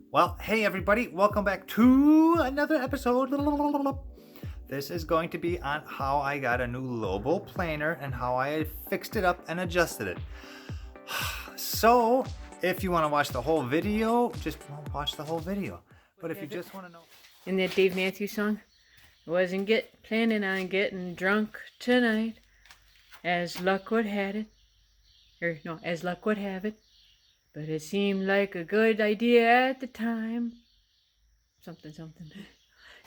Well, hey everybody, welcome back to another episode. This is going to be on how I got a new Lobo planer and how I fixed it up and adjusted it. So, if you want to watch the whole video, just watch the whole video. But if you just want to know... In that Dave Matthews song, wasn't planning on getting drunk tonight, as luck would have it. As luck would have it. But it seemed like a good idea at the time. Something.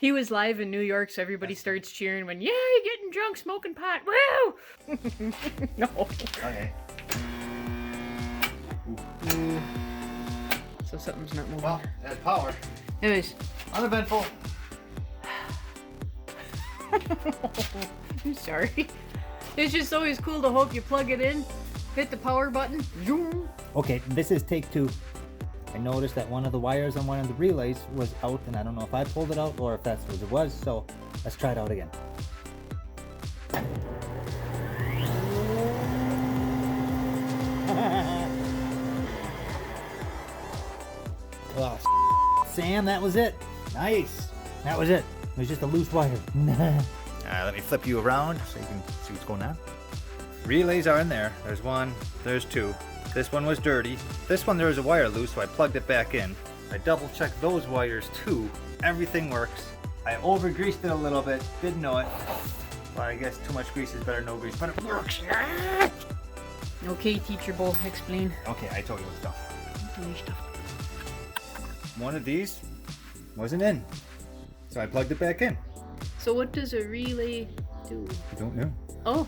He was live in New York, so everybody starts cheering when, yeah, you're getting drunk, smoking pot. Woo! No. Okay. So something's not moving. Well, that's power. Anyways. Uneventful. I'm sorry. It's just always cool to hope you plug it in, hit the power button, zoom. Okay, this is take two. I noticed that one of the wires on one of the relays was out, and I don't know if I pulled it out or if that's what it was, so let's try it out again. Oh, Sam, that was it. Nice. That was it. It was just a loose wire. Let me flip you around so you can see what's going on. Relays are in there. There's one, there's two. This one was dirty. This one there was a wire loose, so I plugged it back in. I double checked those wires too. Everything works. I over greased it a little bit, didn't know it. Well, I guess too much grease is better than no grease, but it works. Okay, teacher Beau, explain. Okay, I told you what stuff. Stuff. One of these wasn't in, so I plugged it back in. So what does a relay do? I don't know. Oh,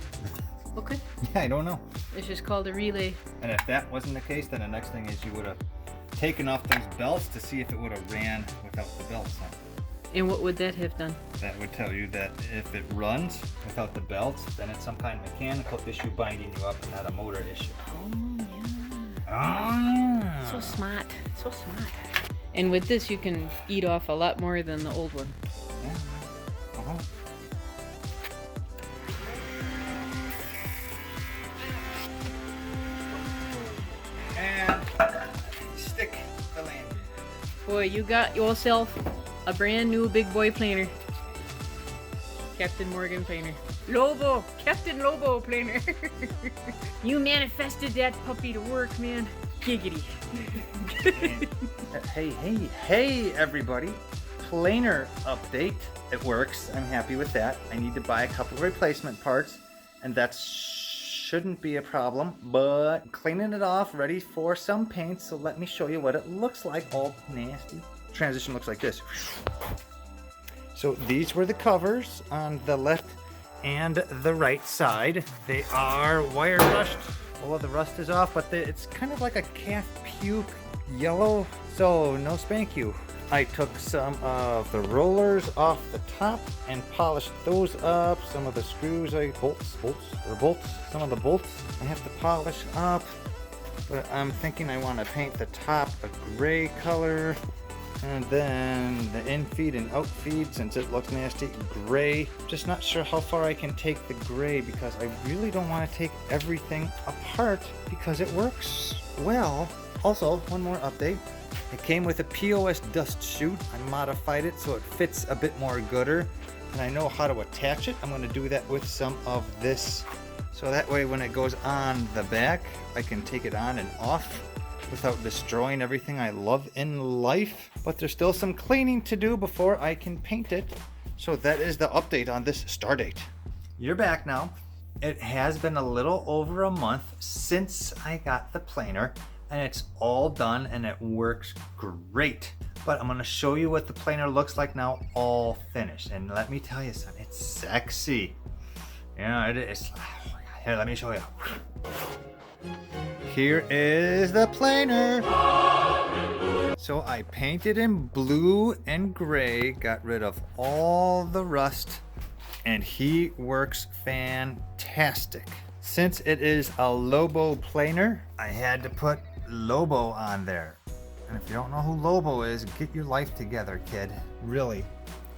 okay. Yeah, I don't know. It's just called a relay. And if that wasn't the case, then the next thing is you would have taken off those belts to see if it would have ran without the belts on. And what would that have done? That would tell you that if it runs without the belts, then it's some kind of mechanical issue binding you up and not a motor issue. Oh, yeah. Ah. So smart. So smart. And with this, you can eat off a lot more than the old one. Yeah. Uh-huh. And stick the landing. Boy, you got yourself a brand new big boy planer. Captain Morgan planer. Lobo! Captain Lobo planer. You manifested that puppy to work, man. Giggity. Hey everybody. Planer update. It works. I'm happy with that. I need to buy a couple of replacement parts, and that shouldn't be a problem, but cleaning it off, ready for some paint, so let me show you what it looks like. All nasty. Transition looks like this. So these were the covers on the left and the right side. They are wire brushed. All of the rust is off, but it's kind of like a calf puke yellow, so no spank you. I took some of the rollers off the top and polished those up. Some of the screws, some of the bolts I have to polish up. But I'm thinking I want to paint the top a gray color. And then the infeed and outfeed, since it looks nasty, gray. Just not sure how far I can take the gray because I really don't want to take everything apart because it works well. Also, one more update. It came with a POS dust chute. I modified it so it fits a bit more gooder. And I know how to attach it. I'm going to do that with some of this. So that way when it goes on the back, I can take it on and off without destroying everything I love in life. But there's still some cleaning to do before I can paint it. So that is the update on this star date. You're back now. It has been a little over a month since I got the planer, and it's all done and it works great. But I'm gonna show you what the planer looks like now, all finished. And let me tell you something, it's sexy. Yeah, it is. Here, let me show you. Here is the planer. So I painted in blue and gray, got rid of all the rust, and he works fantastic. Since it is a Lobo planer, I had to put Lobo on there. And if you don't know who Lobo is, get your life together, kid. Really.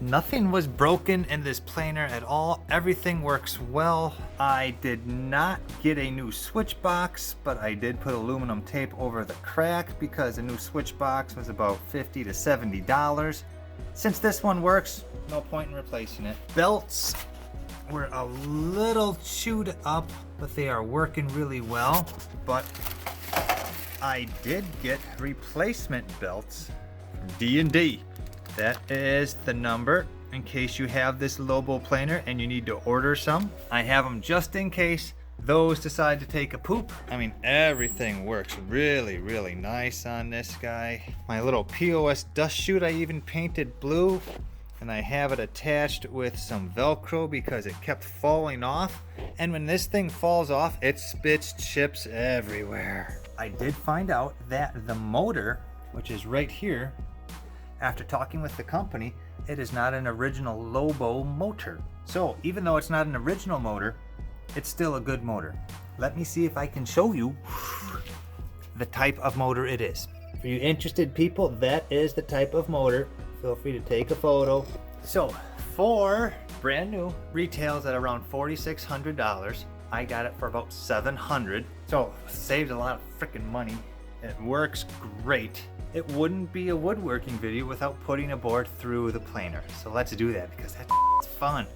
Nothing was broken in this planer at all. Everything works well. I did not get a new switch box, but I did put aluminum tape over the crack because a new switch box was about $50 to $70. Since this one works, no point in replacing it. Belts were a little chewed up, but they are working really well. But I did get replacement belts from D&D. That is the number in case you have this Lobo planer and you need to order some. I have them just in case those decide to take a poop. I mean, everything works really, really nice on this guy. My little POS dust chute I even painted blue, and I have it attached with some Velcro because it kept falling off. And when this thing falls off, it spits chips everywhere. I did find out that the motor, which is right here, after talking with the company, it is not an original Lobo motor. So even though it's not an original motor, it's still a good motor. Let me see if I can show you the type of motor it is. For you interested people, that is the type of motor. Feel free to take a photo. So for brand new, retails at around $4,600. I got it for about $700. So saved a lot of freaking money. It works great. It wouldn't be a woodworking video without putting a board through the planer. So let's do that because that's fun.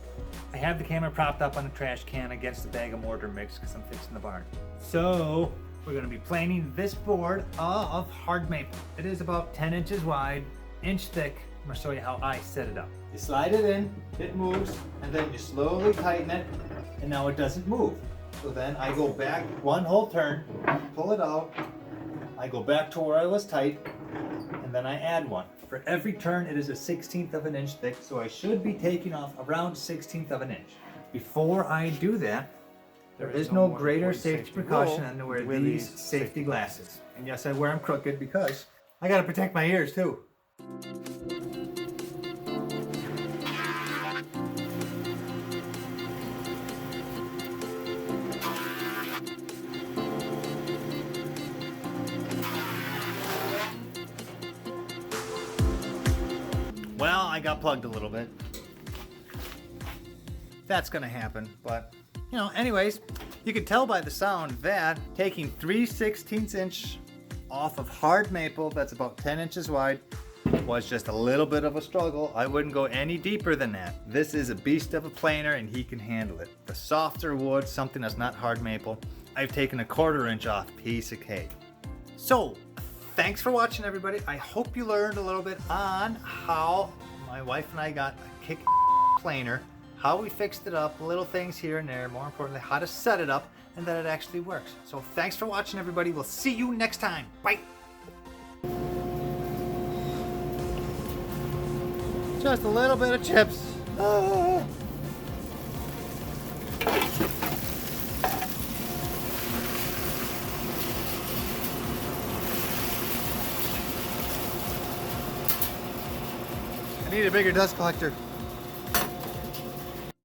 I have the camera propped up on a trash can against the bag of mortar mix because I'm fixing the barn. So we're going to be planing this board of hard maple. It is about 10 inches wide, inch thick. I'm going to show you how I set it up. You slide it in, it moves, and then you slowly tighten it, and now it doesn't move. So then I go back one whole turn, pull it out, I go back to where I was tight, and then I add one. For every turn, it is a 1/16 of an inch thick, so I should be taking off around 1/16 of an inch. Before I do that, there is no greater safety precaution than to wear these safety glasses. And yes, I wear them crooked because I gotta protect my ears too. Well, I got plugged a little bit. That's gonna happen, but anyways, you can tell by the sound that taking 3/16 inch off of hard maple that's about 10 inches wide was just a little bit of a struggle. I wouldn't go any deeper than that. This is a beast of a planer and he can handle it. The softer wood, something that's not hard maple, I've taken a 1/4 inch off, piece of cake. So, thanks for watching, everybody. I hope you learned a little bit on how my wife and I got a kick planer, how we fixed it up, little things here and there, more importantly, how to set it up, and that it actually works. So thanks for watching, everybody. We'll see you next time. Bye. Just a little bit of chips. Ah. I need a bigger dust collector.